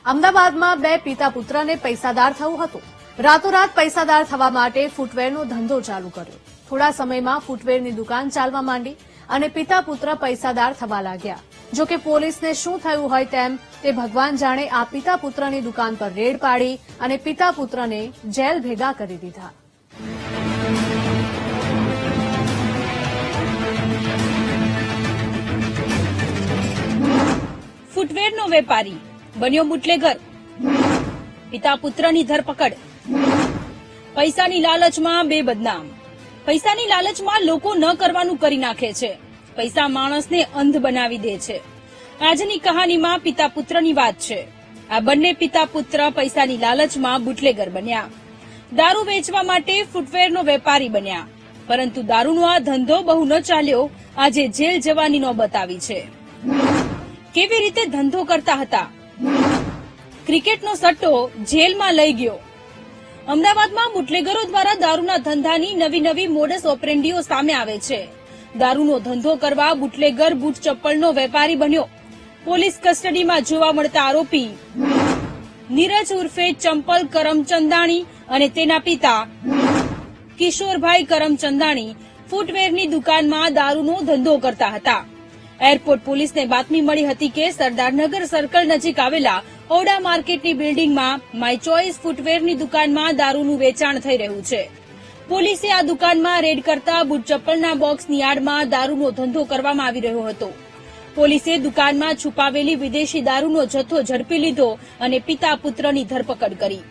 અમદાવાદમાં બે પિતા પુત્રને પૈસાદાર થવું હતું। રાતોરાત પૈસાદાર થવા માટે ફૂટવેરનો ધંધો ચાલુ કર્યો। થોડા સમયમાં ફૂટવેરની દુકાન ચાલવા માંડી અને પિતા પુત્ર પૈસાદાર થવા લાગ્યા। જો કે પોલીસને શું થયું હોય તેમ તે ભગવાન જાણે। આ પિતા પુત્રની દુકાન પર રેડ પાડી અને પિતા પુત્રને જેલ ભેગા કરી દીધા। ફૂટવેરનો વેપારી બન્યો બુટલેગર, પિતા પુત્રની ધરપકડ। પૈસાની લાલચમાં બે બદનામ। પૈસાની લાલચમાં લોકો ન કરવાનું કરી નાખે છે। પૈસા માણસને અંધ બનાવી દે છે। આજની કહાનીમાં પિતા પુત્રની વાત છે। આ બંને પિતા પુત્ર પૈસાની લાલચમાં બુટલેગર બન્યા। દારૂ વેચવા માટે ફૂટવેરનો વેપારી બન્યા, પરંતુ દારૂનો આ ધંધો બહુ ન ચાલ્યો। આજે જેલ જવાની નોબત આવી છે। કેવી રીતે ધંધો કરતા હતા? ક્રિકેટનો સટ્ટો જેલમાં લઈ ગયો। અમદાવાદમાં બુટલેગરો દ્વારા દારૂના ધંધાની નવી મોડસ ઓપરેન્ડીઓ સામે આવે છે। દારૂનો ધંધો કરવા બુટલેગર બૂટ ચપ્પલનો વેપારી બન્યો। પોલીસ કસ્ટડીમાં જોવા મળતા આરોપી નીરજ ઉર્ફે ચંપલ કરમચંદાણી અને તેના પિતા કિશોરભાઈ કરમચંદાણી ફૂટવેરની દુકાનમાં દારૂનો ધંધો કરતા હતા। એરપોર્ટ પોલીસને બાતમી મળી હતી કે સરદારનગર સર્કલ નજીક આવેલા ઓડા માર્કેટની બિલ્ડિંગમાં માય ચોઇસ ફૂટવેરની દુકાનમાં દારૂનું વેચાણ થઈ રહ્યું છે। પોલીસે આ દુકાનમાં રેડ કરતા બૂટ ચપ્પલના બોક્સની આડમાં દારૂનો ધંધો કરવામાં આવી રહ્યો હતો। પોલીસે દુકાનમાં છુપાવેલી વિદેશી દારૂનો જથ્થો ઝડપી લીધો અને પિતા પુત્રની ધરપકડ કરી।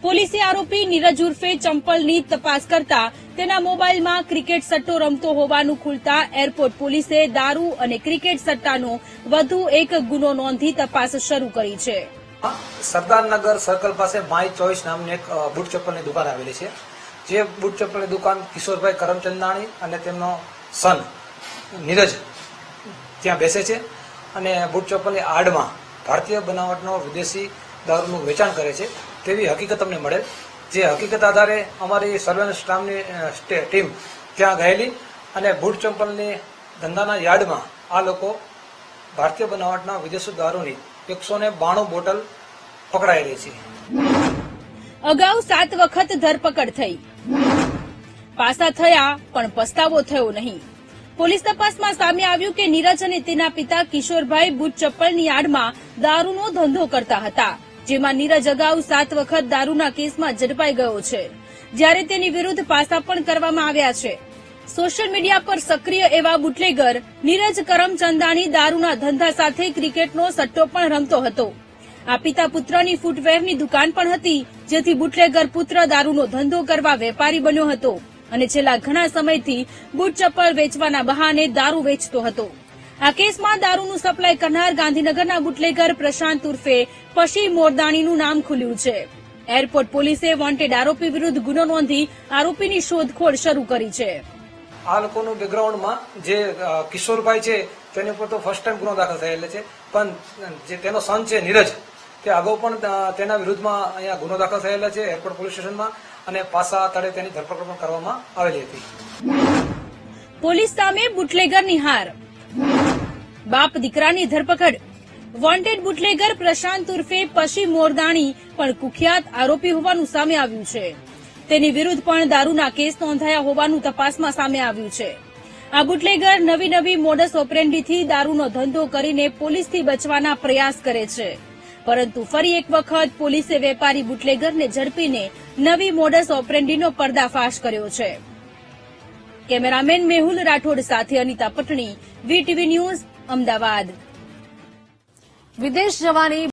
પોલીસે આરોપી નીરજ ઉર્ફે ચંપલની તપાસ કરતા તેના મોબાઈલમાં ક્રિકેટ સટ્ટો રમતો હોવાનું ખુલતા એરપોર્ટ પોલીસે દારૂ અને ક્રિકેટ સટ્ટાનો વધુ એક ગુનો નોંધી તપાસ શરૂ કરી છે। સરદારનગર સર્કલ પાસે માય ચોઇસ નામની એક બૂટ ચપ્પલની દુકાન આવેલી છે। જે બૂટ ચપ્પલની દુકાન કિશોરભાઈ કરમચંદાણી અને તેમનો સન નીરજ ત્યાં બેસે છે અને બૂટ ચપ્પલની આડમાં ભારતીય બનાવટનો વિદેશી દારૂનું વેચાણ કરે છે તેવી હકીકત અમને મળે। જે હકીકત આધારે અમારી સર્વેલન્સ સ્ટાફની ટીમ ત્યાં ગયેલી અને બૂટ ચપ્પલની ધંધાના યાર્ડમાં આ લોકો ભારતીય બનાવટના વિદેશી દારૂની 192 બોટલ પકડાયેલી છે। અગાઉ 7 વખત ધરપકડ થઈ, પાસા થયા પણ પસ્તાવો થયો નહીં। પોલીસ તપાસમાં સામે આવ્યું કે નીરજ અને તેના પિતા કિશોરભાઈ બૂટ ચપ્પલની આડમાં દારૂનો ધંધો કરતા હતા, જેમાં નીરજ અગાઉ 7 વખત દારૂના કેસમાં ઝડપાઈ ગયો છે, જ્યારે તેની વિરુદ્ધ પાસા પણ કરવામાં આવ્યા છે। સોશિયલ મીડિયા પર સક્રિય એવા બુટલેગર નીરજ કરમચંદાણી દારૂના ધંધા સાથે ક્રિકેટનો સટ્ટો પણ રમતો હતો। આ પિતા પુત્રની ફૂટવેરની દુકાન પણ હતી, જેથી બુટલેગર પુત્ર દારૂનો ધંધો કરવા વેપારી બન્યો હતો અને છેલ્લા ઘણા સમયથી બૂટ ચપ્પલ વેચવાના બહાને દારૂ વેચતો હતો। આ કેસમાં દારૂનું સપ્લાય કરનાર ગાંધીનગરના બુટલેગર પ્રશાંત ઉર્ફે પશી મોરદાણીનું નામ ખુલ્યું છે। એરપોર્ટ પોલીસે વોન્ટેડ આરોપી વિરુદ્ધ ગુનો નોંધી આરોપીની શોધખોળ શરૂ કરી છે। આ લોકોનું બેકગ્રાઉન્ડમાં જે કિશોરભાઈ છે તેની ઉપર તો ફર્સ્ટ ટાઈમ ગુનો દાખલ થયેલો છે, પણ જે તેનો સન છે નીરજ, તે અગાઉ પણ તેના વિરુદ્ધમાં અહીંયા ગુનો દાખલ થયેલા છે એરપોર્ટ પોલીસ સ્ટેશનમાં અને પાસા તળે તેની ધરપકડ પણ કરવામાં આવેલી હતી। પોલીસ સામે બુટલેગરની હાર, બાપ દીકરાની ધરપકડ। વોન્ટેડ બુટલેગર પ્રશાંત ઉર્ફે પશી મોરદાણી પણ કુખ્યાત આરોપી હોવાનું સામે આવ્યું છે। તેની વિરુદ્ધ પણ દારૂના કેસ નોંધાયા હોવાનું તપાસમાં સામે આવ્યું છે। આ બુટલેગર નવી મોડસ ઓપરેન્ડીથી દારૂનો ધંધો કરીને પોલીસથી બચવાના પ્રયાસ કરે છે, પરંતુ ફરી એક વખત પોલીસે વેપારી બુટલેગરને ઝડપીને નવી મોડસ ઓપરેન્ડીનો પર્દાફાશ કર્યો છે। કેમેરામેન મેહુલ રાઠોડ સાથે અનિતા પટણી, વીટીવી ન્યૂઝ, અમદાવાદ। વિદેશ જવાની